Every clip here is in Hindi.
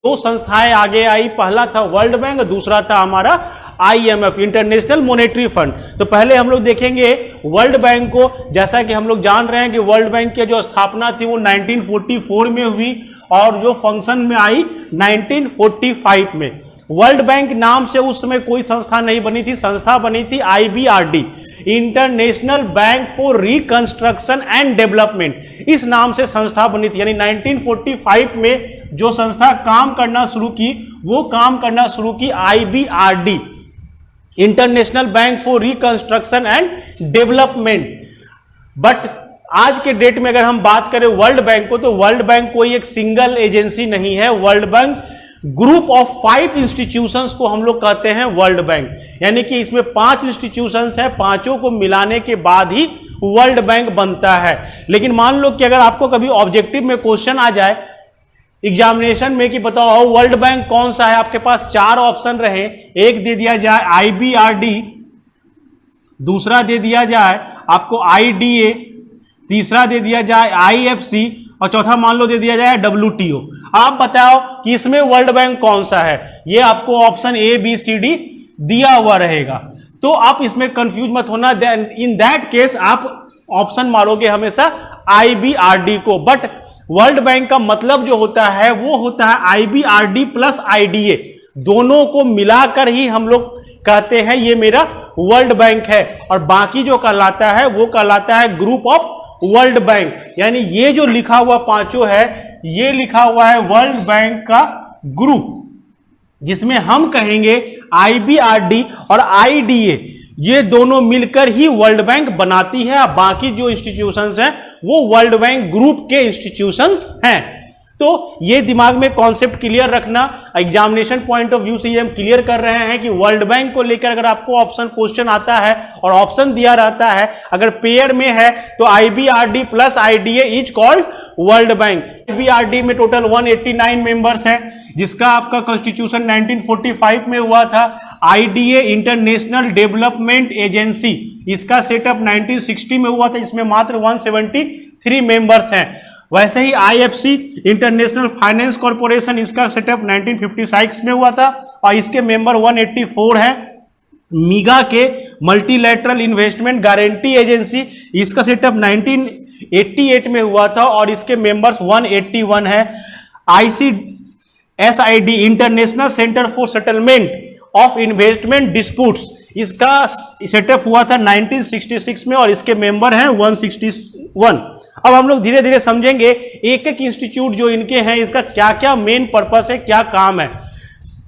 दो संस्थाएं आगे आई, पहला था वर्ल्ड बैंक, दूसरा था हमारा IMF, इंटरनेशनल मॉनेटरी फंड। तो पहले हम लोग देखेंगे वर्ल्ड बैंक को। जैसा कि हम लोग जान रहे हैं कि वर्ल्ड बैंक की जो स्थापना थी वो 1944 में हुई और जो फंक्शन में आई 1945 में। वर्ल्ड बैंक नाम से उस समय कोई संस्था नहीं बनी थी, संस्था बनी थी IBRD, international bank for reconstruction and development. इस नाम से संस्था बनी थी, यानी 1945 में जो संस्था काम करना शुरू की वो काम करना शुरू की IBRD, international bank for reconstruction and development. But आज के डेट में अगर हम बात करें वर्ल्ड बैंक को, तो वर्ल्ड बैंक कोई एक सिंगल एजेंसी नहीं है। World bank group of 5 institutions को हम लोग कहते हैं वर्ल्ड बैंक, यानी कि इसमें 5 इंस्टीट्यूशंस हैं, पांचों को मिलाने के बाद ही वर्ल्ड बैंक बनता है। लेकिन मान लो कि अगर आपको कभी ऑब्जेक्टिव में क्वेश्चन आ जाए एग्जामिनेशन में कि बताओ वर्ल्ड बैंक कौन सा है, आपके पास 4 ऑप्शन रहे, एक दे दिया जाए IBRD, दूसरा दे दिया जाए आपको IDA, तीसरा दे दिया जाए IFC और चौथा मान लो दे दिया जाए WTO। आप बताओ कि इसमें वर्ल्ड बैंक कौन सा है। ये आपको ऑप्शन ABCD दिया हुआ रहेगा, तो आप इसमें कंफ्यूज मत होना। इन दैट केस आप ऑप्शन मारोगे हमेशा IBRD को। बट वर्ल्ड बैंक का मतलब जो होता है वो होता है IBRD प्लस IDA, दोनों को मिलाकर ही हम लोग कहते हैं ये मेरा वर्ल्ड बैंक है। और बाकी जो कहलाता है वो कहलाता है ग्रुप ऑफ वर्ल्ड बैंक, यानी ये जो लिखा हुआ पांचों है ये लिखा हुआ है वर्ल्ड बैंक का ग्रुप, जिसमें हम कहेंगे IBRD और IDA ये दोनों मिलकर ही वर्ल्ड बैंक बनाती है। अब बाकी जो इंस्टीट्यूशंस हैं वो वर्ल्ड बैंक ग्रुप के इंस्टीट्यूशंस हैं। तो ये दिमाग में कॉन्सेप्ट क्लियर रखना। एग्जामिनेशन पॉइंट ऑफ व्यू से ये हम क्लियर कर रहे हैं कि वर्ल्ड बैंक को लेकर अगर आपको ऑप्शन क्वेश्चन आता है और ऑप्शन दिया रहता है, अगर पेयर में है तो IBRD plus IDA is called world bank. IBRD में टोटल 189 मेंबर्स हैं, जिसका आपका कॉन्स्टिट्यूशन 1945 में हुआ था। IDA इंटरनेशनल डेवलपमेंट एजेंसी, इसका सेटअप 1960 में हुआ था, इसमें मात्र 173 मेंबर्स हैं। वैसे ही IFC इंटरनेशनल फाइनेंस कॉर्पोरेशन, इसका सेटअप 1956 में हुआ था और इसके मेंबर 184 हैं। मीगा के मल्टीलैटरल इन्वेस्टमेंट गारंटी एजेंसी, इसका सेटअप 1988 में हुआ था और इसके मेंबर्स 181 है। ICSID international centre for settlement of investment disputes, इसका सेटअप हुआ था 1966 में और इसके मेंबर हैं 161। अब हम लोग धीरे धीरे समझेंगे एक एक इंस्टीट्यूट जो इनके हैं इसका क्या क्या मेन पर्पस है, क्या काम है।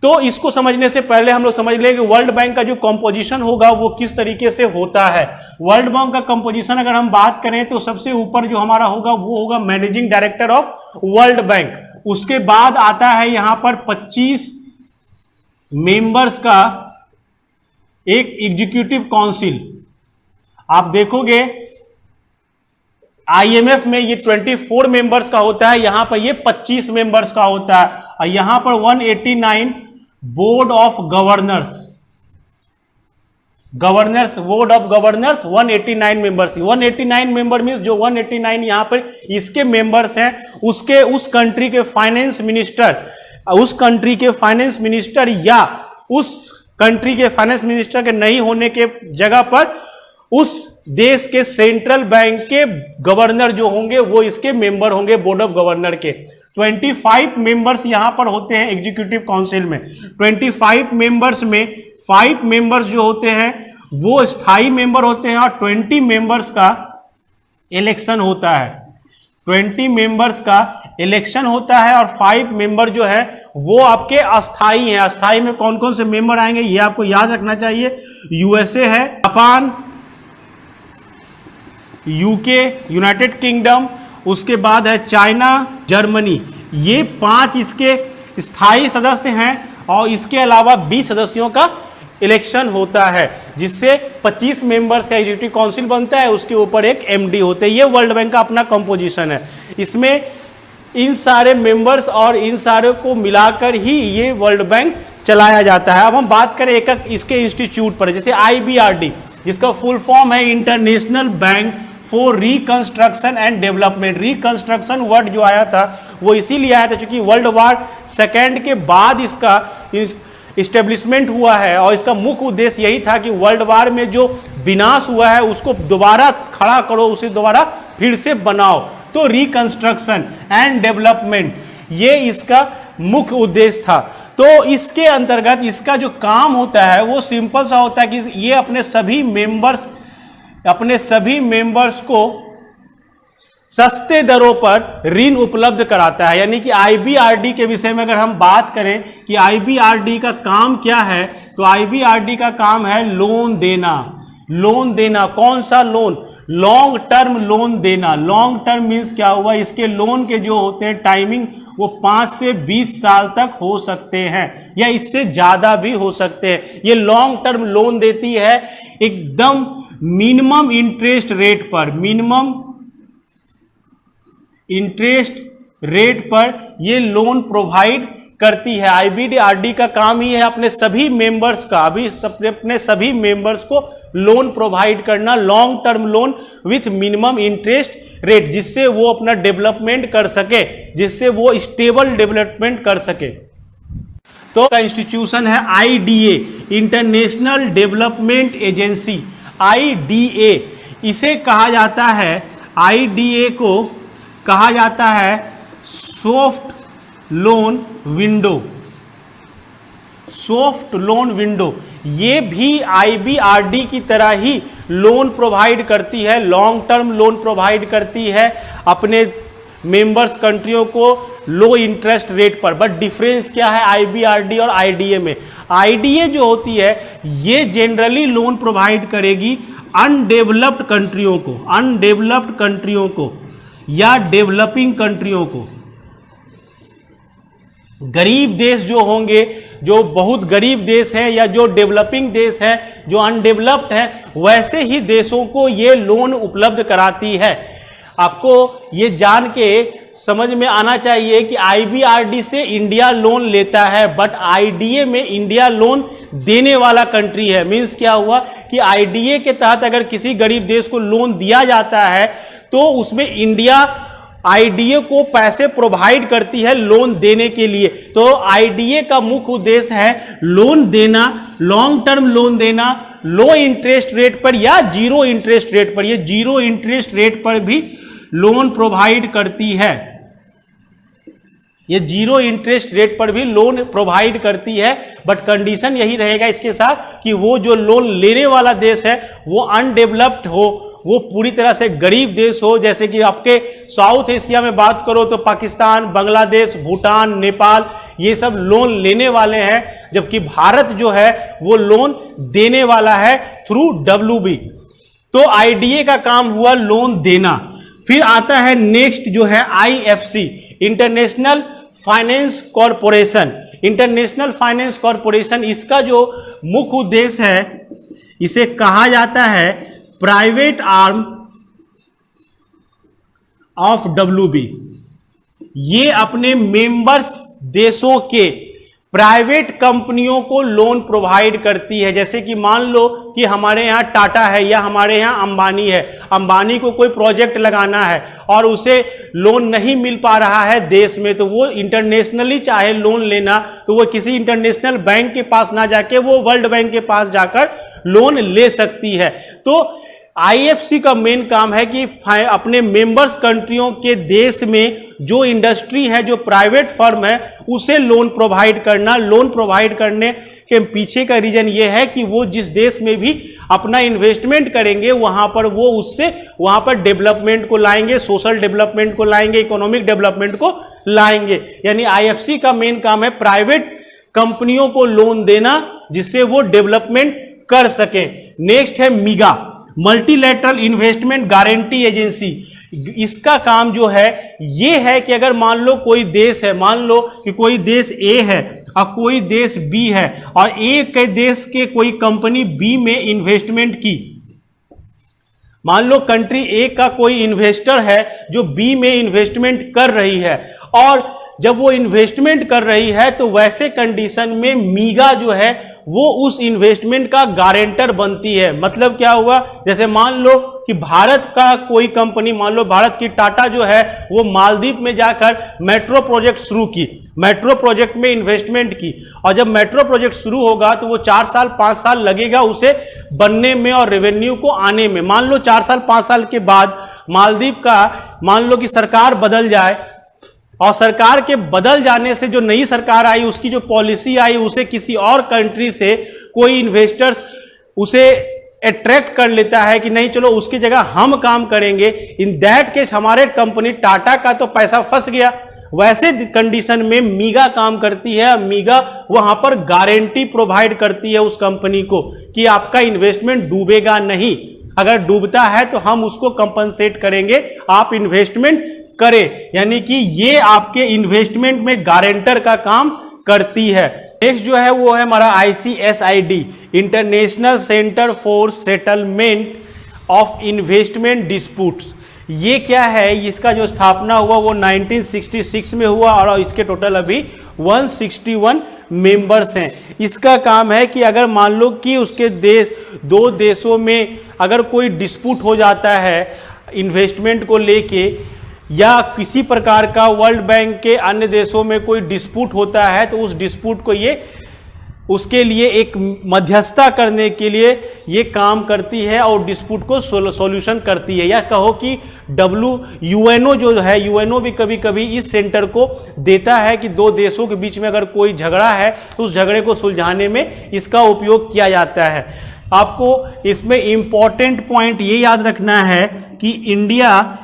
तो इसको समझने से पहले हम लोग समझ लें कि वर्ल्ड बैंक का जो कंपोजिशन होगा वो किस तरीके से होता है। वर्ल्ड बैंक का कंपोजिशन अगर हम बात करें तो सबसे ऊपर जो हमारा होगा वो होगा managing director of world bank. उसके बाद आता है यहां पर 25 मेंबर्स का एक एग्जीक्यूटिव काउंसिल। आप देखोगे IMF में ये 24 मेंबर्स का होता है, यहां पर ये 25 मेंबर्स का होता है और यहां पर 189 board of governors, board of governors 189 members. 189 member means जो 189 यहां पर इसके मेंबर्स हैं उसके उस कंट्री के फाइनेंस मिनिस्टर, उस कंट्री के फाइनेंस मिनिस्टर या उस कंट्री के फाइनेंस मिनिस्टर के नहीं होने के जगह पर उस देश के सेंट्रल बैंक के गवर्नर जो होंगे वो इसके मेंबर होंगे बोर्ड ऑफ गवर्नर के। 25 मेंबर्स यहां पर होते हैं एग्जीक्यूटिव काउंसिल में। 25 मेंबर्स में 5 मेंबर्स जो होते हैं वो स्थायी मेंबर होते हैं और 20 मेंबर्स का इलेक्शन होता है। 20 मेंबर्स का इलेक्शन होता है और 5 मेंबर जो है वो आपके अस्थाई हैं। अस्थाई में कौन कौन से मेंबर आएंगे ये आपको याद रखना चाहिए। USA है, जापान, UK, यूनाइटेड किंगडम, उसके बाद है चाइना, जर्मनी। ये 5 इसके स्थायी सदस्य हैं और इसके अलावा 20 सदस्यों का इलेक्शन होता है, जिससे 25 मेंबर्स का एग्जीक्यूटिव काउंसिल बनता है। उसके ऊपर एक MD होते हैं। ये वर्ल्ड बैंक का अपना कंपोजिशन है। इसमें इन सारे मेंबर्स और इन सारे को मिलाकर ही ये वर्ल्ड बैंक चलाया जाता है। अब हम बात करें एक एक इसके इंस्टीट्यूट पर, जैसे IBRD, जिसका फुल फॉर्म है international bank for reconstruction and development. Reconstruction word जो आया था वो इसीलिए आया था क्योंकि वर्ल्ड वॉर सेकेंड के बाद इसका इस्टेब्लिशमेंट हुआ है और इसका मुख्य उद्देश्य यही था कि वर्ल्ड वॉर में जो विनाश हुआ है उसको दोबारा खड़ा करो, उसे दोबारा फिर से बनाओ। तो रिकंस्ट्रक्शन एंड डेवलपमेंट ये इसका मुख्य उद्देश्य था। तो इसके अंतर्गत इसका जो काम होता है वो सिंपल सा होता है कि ये अपने सभी मेंबर्स को सस्ते दरों पर ऋण उपलब्ध कराता है। यानी कि आईबीआरडी के विषय में अगर हम बात करें कि आईबीआरडी का काम क्या है, तो आईबीआरडी का काम है लोन देना। लोन देना, कौन सा लोन? लॉन्ग टर्म लोन देना। लॉन्ग टर्म मीन्स क्या हुआ, इसके लोन के जो होते हैं टाइमिंग वो 5 से 20 साल तक हो सकते हैं या इससे ज्यादा भी हो सकते हैं। ये लॉन्ग टर्म लोन देती है एकदम मिनिमम इंटरेस्ट रेट पर, मिनिमम इंटरेस्ट रेट पर ये लोन प्रोवाइड करती है। आईबीआरडी का काम ही है अपने सभी मेंबर्स का, अपने सभी मेंबर्स को लोन प्रोवाइड करना, long term loan with minimum interest rate, जिससे वो अपना डेवलपमेंट कर सके, जिससे वो स्टेबल डेवलपमेंट कर सके। तो इंस्टीट्यूशन है IDA, international development agency. IDA इसे कहा जाता है, आईडीए को कहा जाता है soft loan window. Soft loan window ये भी आईबीआरडी की तरह ही लोन प्रोवाइड करती है, लॉन्ग टर्म लोन प्रोवाइड करती है अपने मेंबर्स कंट्रियों को लो इंटरेस्ट रेट पर। बट डिफरेंस क्या है आईबीआरडी और आईडीए में? आईडीए जो होती है ये जनरली लोन प्रोवाइड करेगी अनडेवलप्ड कंट्रियों को, अनडेवलप्ड कंट्रियों को या डेवलपिंग कंट्रियों को। गरीब देश जो होंगे, जो बहुत गरीब देश है या जो डेवलपिंग देश है, जो अनडेवलप्ड है, वैसे ही देशों को ये लोन उपलब्ध कराती है। आपको ये जान के समझ में आना चाहिए कि आईबीआरडी से इंडिया लोन लेता है, बट आईडीए में इंडिया लोन देने वाला कंट्री है। मींस क्या हुआ कि आईडीए के तहत अगर किसी गरीब देश को लोन दिया जाता है तो उसमें इंडिया आईडीए को पैसे प्रोवाइड करती है लोन देने के लिए। तो आईडीए का मुख्य उद्देश्य है लोन देना, लॉन्ग टर्म लोन देना, लो इंटरेस्ट रेट पर या जीरो इंटरेस्ट रेट पर। ये जीरो इंटरेस्ट रेट पर भी लोन प्रोवाइड करती है, ये जीरो इंटरेस्ट रेट पर भी लोन प्रोवाइड करती है। बट कंडीशन यही रहेगा इसके साथ कि वो जो लोन लेने वाला देश है वो अनडेवलप्ड हो, वो पूरी तरह से गरीब देश हो। जैसे कि आपके साउथ एशिया में बात करो तो पाकिस्तान, बांग्लादेश, भूटान, नेपाल, ये सब लोन लेने वाले हैं, जबकि भारत जो है वो लोन देने वाला है थ्रू डब्ल्यूबी। तो आईडीए का काम हुआ लोन देना। फिर आता है नेक्स्ट जो है IFC, international finance corporation. International finance corporation, इसका जो मुख्य उद्देश्य है, इसे कहा जाता है प्राइवेट आर्म ऑफ डब्ल्यूबी। ये अपने मेंबर्स देशों के प्राइवेट कंपनियों को लोन प्रोवाइड करती है। जैसे कि मान लो कि हमारे यहाँ टाटा है या हमारे यहाँ अंबानी है, अंबानी को कोई प्रोजेक्ट लगाना है और उसे लोन नहीं मिल पा रहा है देश में, तो वो इंटरनेशनली चाहे लोन लेना तो वो किसी इंटरनेशनल बैंक के पास ना जाके वो वर्ल्ड बैंक के पास जाकर लोन ले सकती है। तो आईएफसी का मेन काम है कि अपने मेंबर्स कंट्रियों के देश में जो इंडस्ट्री है, जो प्राइवेट फर्म है, उसे लोन प्रोवाइड करना। लोन प्रोवाइड करने के पीछे का रीजन ये है कि वो जिस देश में भी अपना इन्वेस्टमेंट करेंगे वहां पर वो उससे वहां पर डेवलपमेंट को लाएंगे, सोशल डेवलपमेंट को लाएंगे, इकोनॉमिक डेवलपमेंट को लाएंगे। यानी आईएफसी का मेन काम है प्राइवेट कंपनियों को लोन देना जिससे वो डेवलपमेंट कर सके। नेक्स्ट है मीगा, मल्टीलैटरल इन्वेस्टमेंट गारंटी एजेंसी। इसका काम जो है ये है कि अगर मान लो कोई देश है, मान लो कि कोई देश ए है और कोई देश बी है और ए के देश के कोई कंपनी बी में इन्वेस्टमेंट की, मान लो कंट्री ए का कोई इन्वेस्टर है जो बी में इन्वेस्टमेंट कर रही है, और जब वो इन्वेस्टमेंट कर रही है तो वैसे कंडीशन में मीगा जो है वो उस इन्वेस्टमेंट का गारंटर बनती है। मतलब क्या हुआ, जैसे मान लो कि भारत का कोई कंपनी, मान लो भारत की टाटा जो है वो मालदीव में जाकर मेट्रो प्रोजेक्ट शुरू की, मेट्रो प्रोजेक्ट में इन्वेस्टमेंट की, और जब मेट्रो प्रोजेक्ट शुरू होगा तो वो 4 साल 5 साल लगेगा उसे बनने में और रेवेन्यू को आने में। मान लो 4 साल 5 साल के बाद मालदीव का, मान लो कि सरकार बदल जाए, और सरकार के बदल जाने से जो नई सरकार आई उसकी जो पॉलिसी आई, उसे किसी और कंट्री से कोई इन्वेस्टर्स उसे अट्रैक्ट कर लेता है कि नहीं चलो उसकी जगह हम काम करेंगे। इन दैट केस हमारे कंपनी टाटा का तो पैसा फंस गया। वैसे कंडीशन में मीगा काम करती है। मीगा वहां पर गारंटी प्रोवाइड करती है उस कंपनी को कि आपका इन्वेस्टमेंट डूबेगा नहीं, अगर डूबता है तो हम उसको कंपनसेट करेंगे, आप इन्वेस्टमेंट करें। यानी कि ये आपके इन्वेस्टमेंट में गारंटर का काम करती है। नेक्स्ट जो है वो है हमारा ICSID, international centre for settlement of investment disputes. ये क्या है, इसका जो स्थापना हुआ वो 1966 में हुआ और इसके टोटल अभी 161 मेंबर्स हैं। इसका काम है कि अगर मान लो कि उसके देश, दो देशों में अगर कोई डिस्प्यूट हो जाता है इन्वेस्टमेंट को लेके, या किसी प्रकार का वर्ल्ड बैंक के अन्य देशों में कोई डिस्प्यूट होता है, तो उस डिस्प्यूट को ये उसके लिए एक मध्यस्थता करने के लिए ये काम करती है और डिस्प्यूट को सॉल्यूशन करती है। या कहो कि यूएनओ जो है, यूएनओ भी कभी कभी इस सेंटर को देता है कि दो देशों के बीच में अगर कोई झगड़ा है तो उस झगड़े को सुलझाने में इसका उपयोग किया जाता है। आपको इसमें इंपॉर्टेंट पॉइंट ये याद रखना है कि इंडिया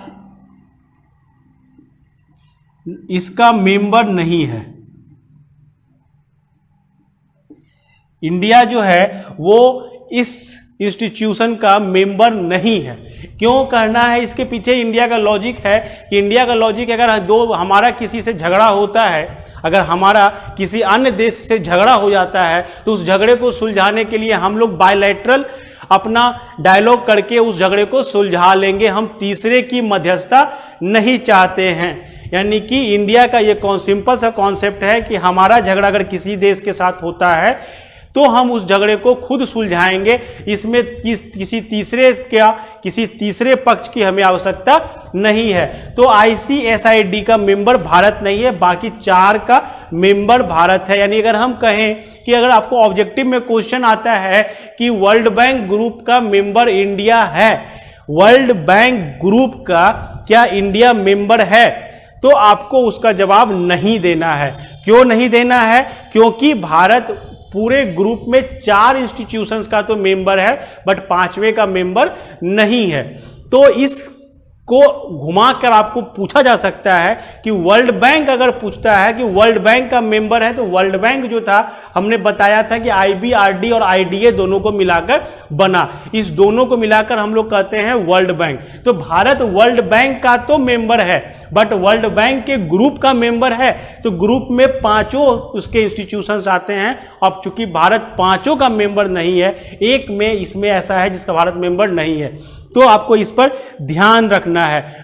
इसका मेंबर नहीं है। इंडिया जो है वो इस इंस्टीट्यूशन का मेंबर नहीं है। क्यों करना है, इसके पीछे इंडिया का लॉजिक है कि इंडिया का लॉजिक अगर हमारा किसी से झगड़ा होता है, अगर हमारा किसी अन्य देश से झगड़ा हो जाता है तो उस झगड़े को सुलझाने के लिए हम लोग बायलैटरल अपना डायलॉग करके उस झगड़े को सुलझा लेंगे। हम तीसरे की मध्यस्थता नहीं चाहते हैं। यानी कि इंडिया का ये सिंपल सा कॉन्सेप्ट है कि हमारा झगड़ा अगर किसी देश के साथ होता है तो हम उस झगड़े को खुद सुलझाएंगे। इसमें किसी तीसरे पक्ष की हमें आवश्यकता नहीं है। तो ICSID का मेंबर भारत नहीं है, बाकी 4 का मेंबर भारत है। यानी अगर हम कहें कि अगर आपको ऑब्जेक्टिव में क्वेश्चन आता है कि वर्ल्ड बैंक ग्रुप का मेंबर इंडिया है, वर्ल्ड बैंक ग्रुप का क्या इंडिया मेंबर है, तो आपको उसका जवाब नहीं देना है। क्यों नहीं देना है? क्योंकि भारत पूरे ग्रुप में 4 इंस्टीट्यूशंस का तो मेंबर है बट 5वें का मेंबर नहीं है। तो इस को घुमाकर आपको पूछा जा सकता है कि वर्ल्ड बैंक अगर पूछता है कि वर्ल्ड बैंक का मेंबर है, तो वर्ल्ड बैंक जो था हमने बताया था कि IBRD और IDA दोनों को मिलाकर बना। इस दोनों को मिलाकर हम लोग कहते हैं वर्ल्ड बैंक। तो भारत वर्ल्ड बैंक का तो मेंबर है बट वर्ल्ड बैंक के ग्रुप का मेंबर है। तो ग्रुप में 5 उसके इंस्टीट्यूशंस आते हैं। अब चूंकि भारत 5 का मेंबर नहीं है, एक में इसमें ऐसा है जिसका भारत मेंबर नहीं है, तो आपको इस पर ध्यान रखना है।